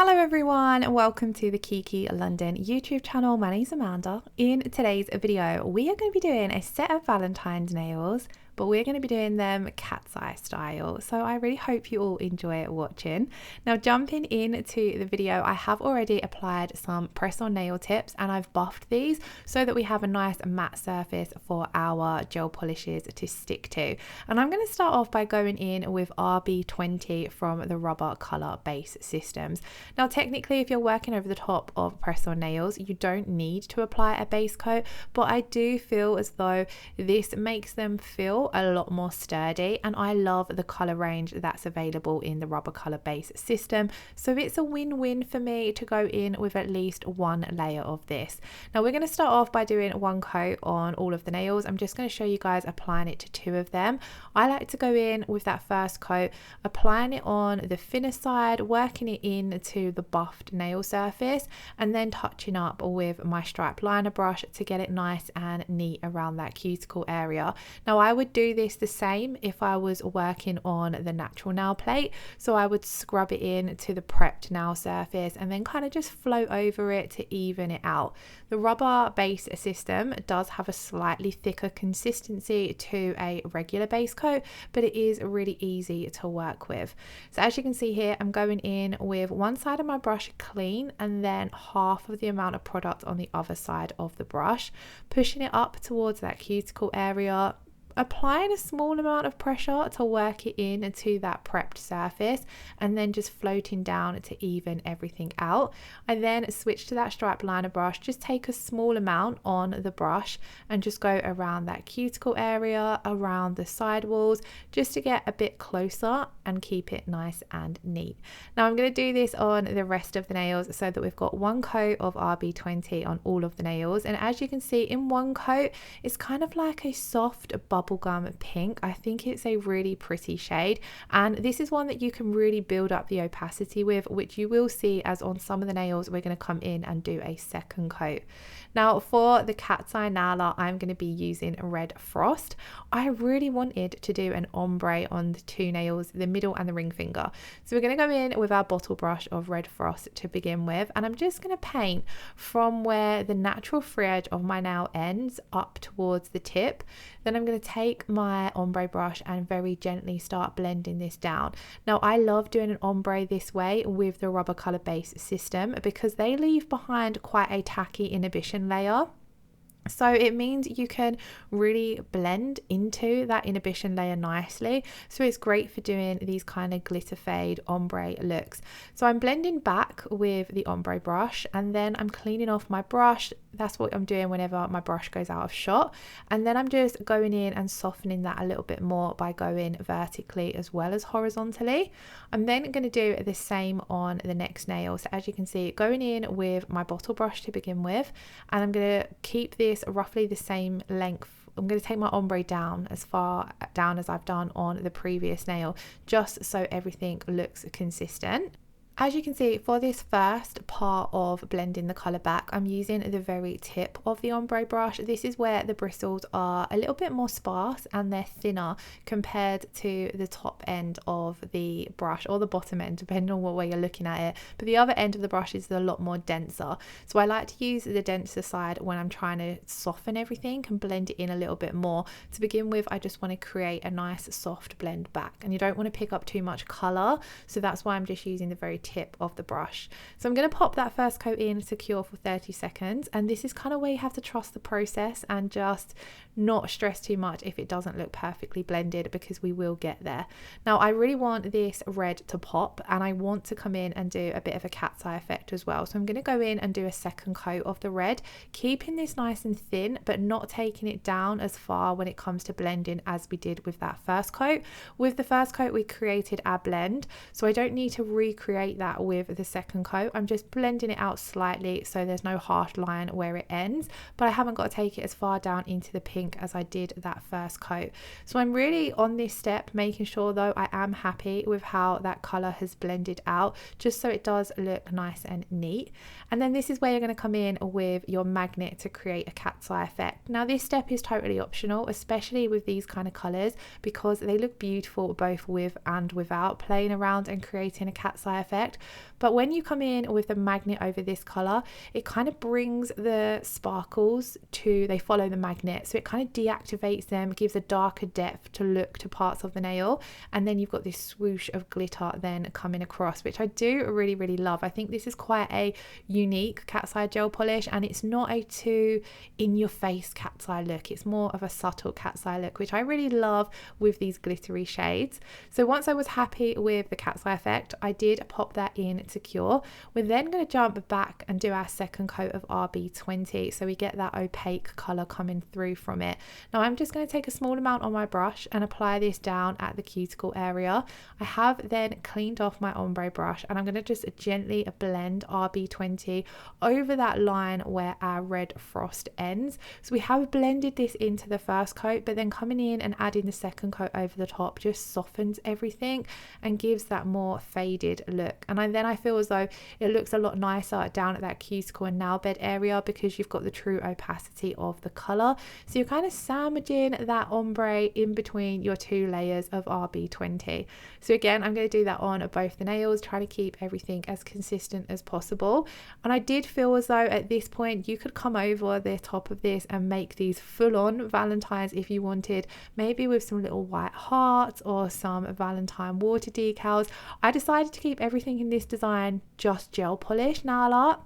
Hello everyone, and welcome to the Kiki London YouTube channel. My name is Amanda. In today's video, we are going to be doing a set of Valentine's nails, but we're going to be doing them cat's eye style. So I really hope you all enjoy watching. Now jumping into the video, I have already applied some press-on nail tips and I've buffed these so that we have a nice matte surface for our gel polishes to stick to. And I'm going to start off by going in with RB20 from the Rubber Colour Base Systems. Now technically, if you're working over the top of press-on nails, you don't need to apply a base coat, but I do feel as though this makes them feel a lot more sturdy, and I love the color range that's available in the Rubber Colour Base System, so it's a win-win for me to go in with at least one layer of this. Now we're going to start off by doing one coat on all of the nails. I'm just going to show you guys applying it to two of them. I like to go in with that first coat, applying it on the thinner side, working it into the buffed nail surface, and then touching up with my stripe liner brush to get it nice and neat around that cuticle area. Now I would do this the same if I was working on the natural nail plate, so I would scrub it in to the prepped nail surface and then kind of just float over it to even it out. The Rubber Base System does have a slightly thicker consistency to a regular base coat, but it is really easy to work with. So as you can see here, I'm going in with one side of my brush clean and then half of the amount of product on the other side of the brush, pushing it up towards that cuticle area, applying a small amount of pressure to work it into that prepped surface, and then just floating down to even everything out. I then switch to that stripe liner brush, just take a small amount on the brush and just go around that cuticle area, around the side walls, just to get a bit closer and keep it nice and neat. Now I'm going to do this on the rest of the nails so that we've got one coat of RB20 on all of the nails, and as you can see in one coat it's kind of like a soft bubblegum pink. I think it's a really pretty shade, and this is one that you can really build up the opacity with, which you will see as on some of the nails we're going to come in and do a second coat. Now for the cat's eye nailer, I'm going to be using Red Frost. I really wanted to do an ombre on the two nails, the middle and the ring finger, so we're going to go in with our bottle brush of Red Frost to begin with, and I'm just going to paint from where the natural free edge of my nail ends up towards the tip. Then I'm going to take my ombre brush and very gently start blending this down. Now I love doing an ombre this way with the Rubber Colour Base System because they leave behind quite a tacky inhibition layer. So it means you can really blend into that inhibition layer nicely. So it's great for doing these kind of glitter fade ombre looks. So I'm blending back with the ombre brush and then I'm cleaning off my brush. That's what I'm doing whenever my brush goes out of shot. And then I'm just going in and softening that a little bit more by going vertically as well as horizontally. I'm then going to do the same on the next nail. So as you can see, going in with my bottle brush to begin with, and I'm going to keep this roughly the same length. I'm going to take my ombre down as far down as I've done on the previous nail, just so everything looks consistent. As you can see, for this first part of blending the colour back, I'm using the very tip of the ombre brush. This is where the bristles are a little bit more sparse and they're thinner compared to the top end of the brush, or the bottom end, depending on what way you're looking at it. But the other end of the brush is a lot more denser. So I like to use the denser side when I'm trying to soften everything and blend it in a little bit more. To begin with, I just want to create a nice soft blend back, and you don't want to pick up too much colour. So that's why I'm just using the very tip of the brush. So I'm going to pop that first coat in to cure for 30 seconds, and this is kind of where you have to trust the process and just not stress too much if it doesn't look perfectly blended, because we will get there. Now I really want this red to pop, and I want to come in and do a bit of a cat's eye effect as well. So I'm going to go in and do a second coat of the red, keeping this nice and thin but not taking it down as far when it comes to blending as we did with that first coat. With the first coat we created our blend, so I don't need to recreate that with the second coat. I'm just blending it out slightly so there's no harsh line where it ends, but I haven't got to take it as far down into the pink as I did that first coat. So I'm really on this step making sure though I am happy with how that colour has blended out, just so it does look nice and neat. And then this is where you're going to come in with your magnet to create a cat's eye effect. Now this step is totally optional, especially with these kind of colours, because they look beautiful both with and without playing around and creating a cat's eye effect. effect. But when you come in with the magnet over this color, it kind of brings the sparkles they follow the magnet, so it kind of deactivates them, gives a darker depth to look to parts of the nail, and then you've got this swoosh of glitter then coming across, which I do really, really love. I think this is quite a unique cat's eye gel polish, and it's not a too in your face cat's eye look. It's more of a subtle cat's eye look, which I really love with these glittery shades. So once I was happy with the cat's eye effect, I did pop that in to cure. We're then going to jump back and do our second coat of RB20, so we get that opaque color coming through from it. Now I'm just going to take a small amount on my brush and apply this down at the cuticle area. I have then cleaned off my ombre brush, and I'm going to just gently blend RB20 over that line where our red frost ends. So we have blended this into the first coat, but then coming in and adding the second coat over the top just softens everything and gives that more faded look. And then I feel as though it looks a lot nicer down at that cuticle and nail bed area because you've got the true opacity of the color. So you're kind of sandwiching that ombre in between your two layers of RB20. So again, I'm going to do that on both the nails, trying to keep everything as consistent as possible. And I did feel as though at this point you could come over the top of this and make these full-on Valentines if you wanted, maybe with some little white hearts or some Valentine water decals. I decided to keep everything in this design just gel polish nail art,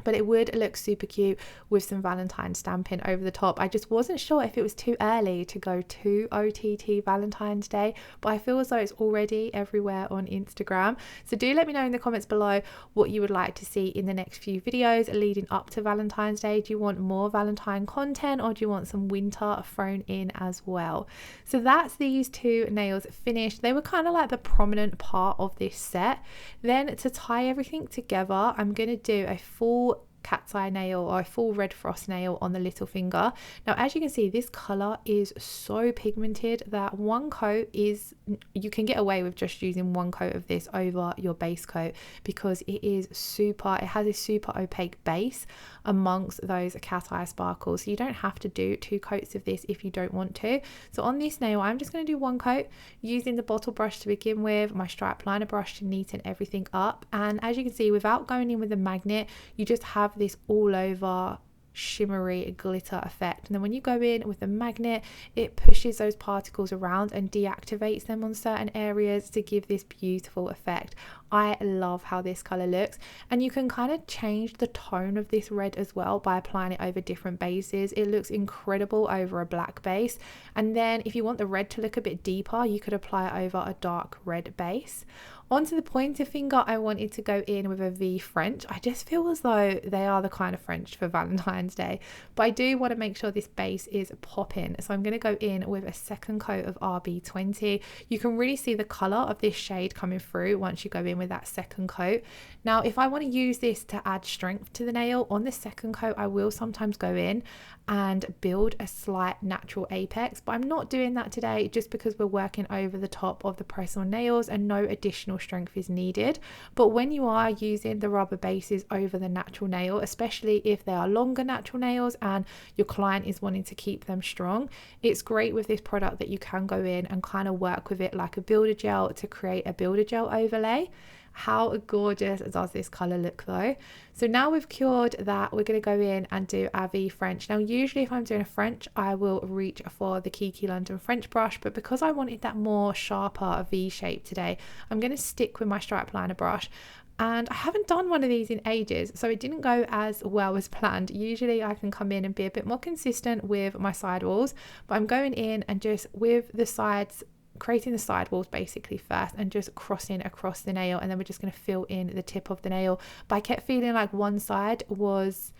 but it would look super cute with some Valentine stamping over the top. I just wasn't sure if it was too early to go to OTT Valentine's Day, but I feel as though it's already everywhere on Instagram. So do let me know in the comments below what you would like to see in the next few videos leading up to Valentine's Day. Do you want more Valentine content, or do you want some winter thrown in as well? So that's these two nails finished. They were kind of like the prominent part of this set. Then to tie everything together, I'm going to do a full cat's eye nail or a full red frost nail on the little finger. Now as you can see, this color is so pigmented that one coat is, you can get away with just using one coat of this over your base coat because it has a super opaque base amongst those cat eye sparkles. So you don't have to do two coats of this if you don't want to. So on this nail, I'm just going to do one coat using the bottle brush to begin with, my stripe liner brush to neaten everything up. And as you can see, without going in with a magnet, you just have this all over shimmery glitter effect, and then when you go in with the magnet, it pushes those particles around and deactivates them on certain areas to give this beautiful effect. I love how this color looks, and you can kind of change the tone of this red as well by applying it over different bases. It looks incredible over a black base, and then if you want the red to look a bit deeper, you could apply it over a dark red base. Onto the pointer finger, I wanted to go in with a V French. I just feel as though they are the kind of French for Valentine's Day, but I do want to make sure this base is popping. So I'm going to go in with a second coat of RB20. You can really see the color of this shade coming through once you go in with that second coat. Now, if I want to use this to add strength to the nail, on the second coat, I will sometimes go in and build a slight natural apex, but I'm not doing that today just because we're working over the top of the press-on nails and no additional strength is needed. But when you are using the rubber bases over the natural nail, especially if they are longer natural nails and your client is wanting to keep them strong, it's great with this product that you can go in and kind of work with it like a builder gel to create a builder gel overlay. How gorgeous does this color look though? So now we've cured that, we're going to go in and do our V French. Now usually if I'm doing a French, I will reach for the Kiki London French brush, but because I wanted that more sharper V shape today, I'm going to stick with my stripe liner brush. And I haven't done one of these in ages, so it didn't go as well as planned. Usually I can come in and be a bit more consistent with my sidewalls, but I'm going in and just with the sides, creating the sidewalls basically first and just crossing across the nail, and then we're just going to fill in the tip of the nail. But I kept feeling like one side was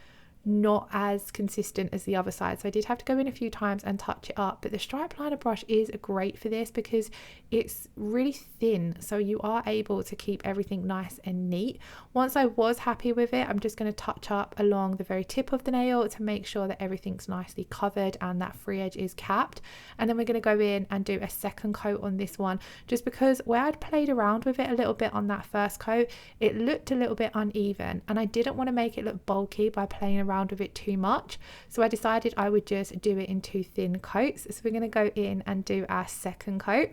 not as consistent as the other side, so I did have to go in a few times and touch it up. But the stripe liner brush is great for this because it's really thin, so you are able to keep everything nice and neat. Once I was happy with it, I'm just going to touch up along the very tip of the nail to make sure that everything's nicely covered and that free edge is capped. And then we're going to go in and do a second coat on this one, just because where I'd played around with it a little bit on that first coat, it looked a little bit uneven, and I didn't want to make it look bulky by playing around with it too much, so I decided I would just do it in two thin coats. So we're going to go in and do our second coat.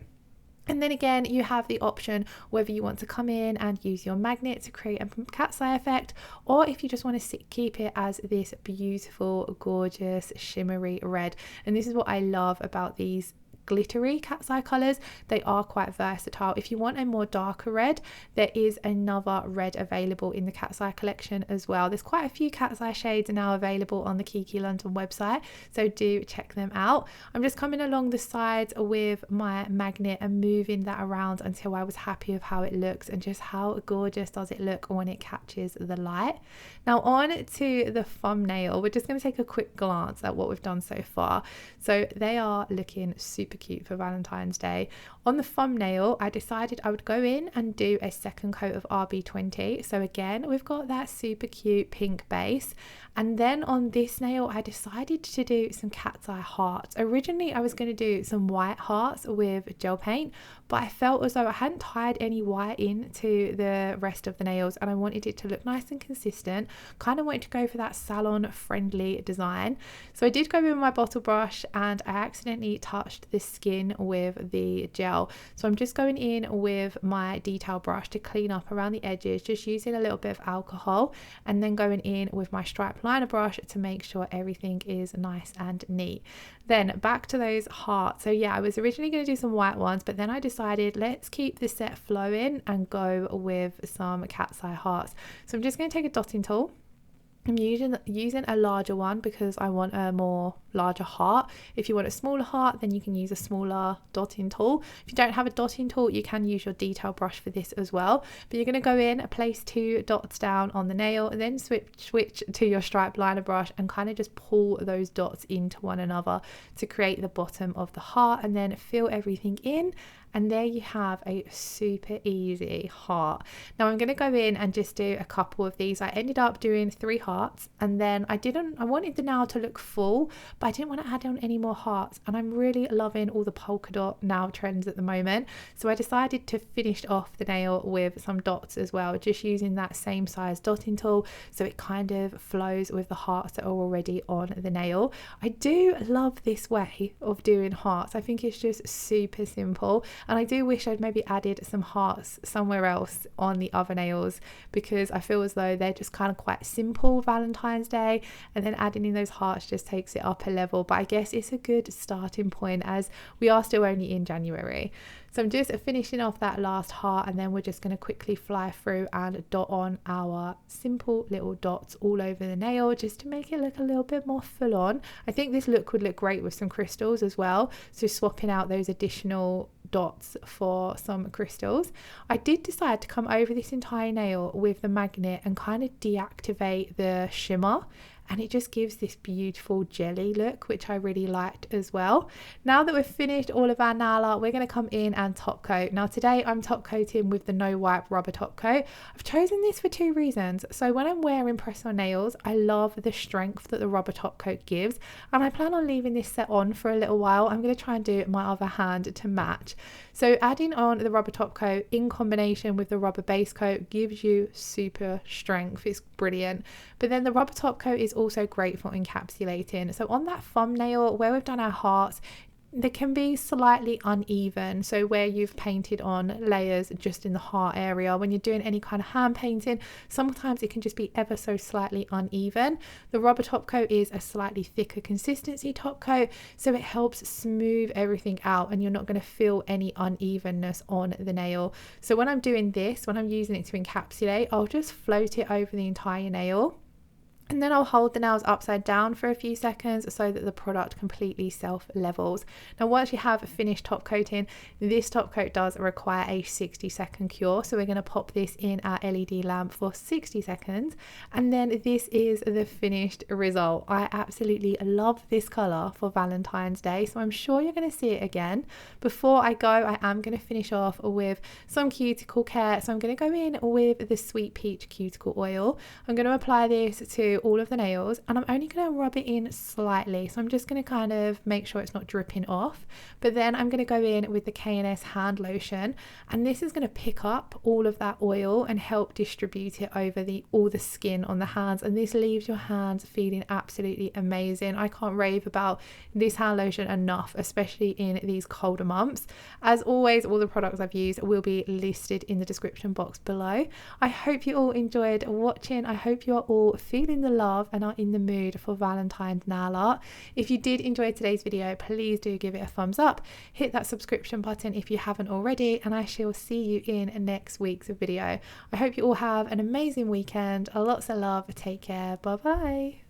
And then again, you have the option whether you want to come in and use your magnet to create a cat's eye effect, or if you just want to keep it as this beautiful, gorgeous, shimmery red. And this is what I love about these glittery cat's eye colors. They are quite versatile. If you want a more darker red, there is another red available in the cat's eye collection as well. There's quite a few cat's eye shades now available on the Kiki London website, so do check them out. I'm just coming along the sides with my magnet and moving that around until I was happy with how it looks and just how gorgeous does it look when it catches the light. Now on to the thumbnail. We're just going to take a quick glance at what we've done so far. So they are looking super cute for Valentine's Day. On the thumbnail, I decided I would go in and do a second coat of RB20. So again, we've got that super cute pink base. And then on this nail, I decided to do some cat's eye hearts. Originally, I was going to do some white hearts with gel paint, but I felt as though I hadn't tied any white into the rest of the nails and I wanted it to look nice and consistent. Kind of wanted to go for that salon friendly design. So I did go with my bottle brush and I accidentally touched the skin with the gel. So I'm just going in with my detail brush to clean up around the edges, just using a little bit of alcohol, and then going in with my stripe liner brush to make sure everything is nice and neat. Then back to those hearts. So yeah, I was originally going to do some white ones, but then I decided let's keep the set flowing and go with some cat's eye hearts. So I'm just going to take a dotting tool. I'm using a larger one because I want a more larger heart. If you want a smaller heart, then you can use a smaller dotting tool. If you don't have a dotting tool, you can use your detail brush for this as well. But you're going to go in, place 2 dots down on the nail, and then switch to your stripe liner brush and kind of just pull those dots into one another to create the bottom of the heart, and then fill everything in. And there you have a super easy heart. Now I'm going to go in and just do a couple of these. I ended up doing 3 hearts, and then I wanted the nail to look full, but I didn't want to add on any more hearts. And I'm really loving all the polka dot nail trends at the moment. So I decided to finish off the nail with some dots as well, just using that same size dotting tool so it kind of flows with the hearts that are already on the nail. I do love this way of doing hearts. I think it's just super simple. And I do wish I'd maybe added some hearts somewhere else on the other nails, because I feel as though they're just kind of quite simple Valentine's Day, and then adding in those hearts just takes it up a level. But I guess it's a good starting point as we are still only in January. So I'm just finishing off that last heart, and then we're just going to quickly fly through and dot on our simple little dots all over the nail just to make it look a little bit more full on. I think this look would look great with some crystals as well, so swapping out those additional dots for some crystals. I did decide to come over this entire nail with the magnet and kind of deactivate the shimmer, and it just gives this beautiful jelly look, which I really liked as well. Now that we've finished all of our nail art, we're going to come in and top coat. Now today I'm top coating with the no wipe rubber top coat. I've chosen this for 2 reasons. So when I'm wearing press-on nails, I love the strength that the rubber top coat gives, and I plan on leaving this set on for a little while. I'm going to try and do my other hand to match. So adding on the rubber top coat in combination with the rubber base coat gives you super strength. It's brilliant. But then the rubber top coat is also great for encapsulating. So on that thumbnail where we've done our hearts, they can be slightly uneven. So where you've painted on layers just in the heart area, when you're doing any kind of hand painting, sometimes it can just be ever so slightly uneven. The rubber top coat is a slightly thicker consistency top coat, so it helps smooth everything out and you're not going to feel any unevenness on the nail. So when I'm doing this, when I'm using it to encapsulate, I'll just float it over the entire nail. And then I'll hold the nails upside down for a few seconds so that the product completely self-levels. Now once you have finished top coating, this top coat does require a 60-second cure. So we're going to pop this in our LED lamp for 60 seconds. And then this is the finished result. I absolutely love this colour for Valentine's Day. So I'm sure you're going to see it again. Before I go, I am going to finish off with some cuticle care. So I'm going to go in with the Sweet Peach Cuticle Oil. I'm going to apply this to through all of the nails, and I'm only going to rub it in slightly. So I'm just going to kind of make sure it's not dripping off. But then I'm going to go in with the K&S hand lotion, and this is going to pick up all of that oil and help distribute it over all the skin on the hands, and this leaves your hands feeling absolutely amazing. I can't rave about this hand lotion enough, especially in these colder months. As always, all the products I've used will be listed in the description box below. I hope you all enjoyed watching. I hope you are all feeling the love and are in the mood for Valentine's nail art. If you did enjoy today's video, please do give it a thumbs up, hit that subscription button if you haven't already, and I shall see you in next week's video. I hope you all have an amazing weekend. Lots of love. Take care. Bye bye.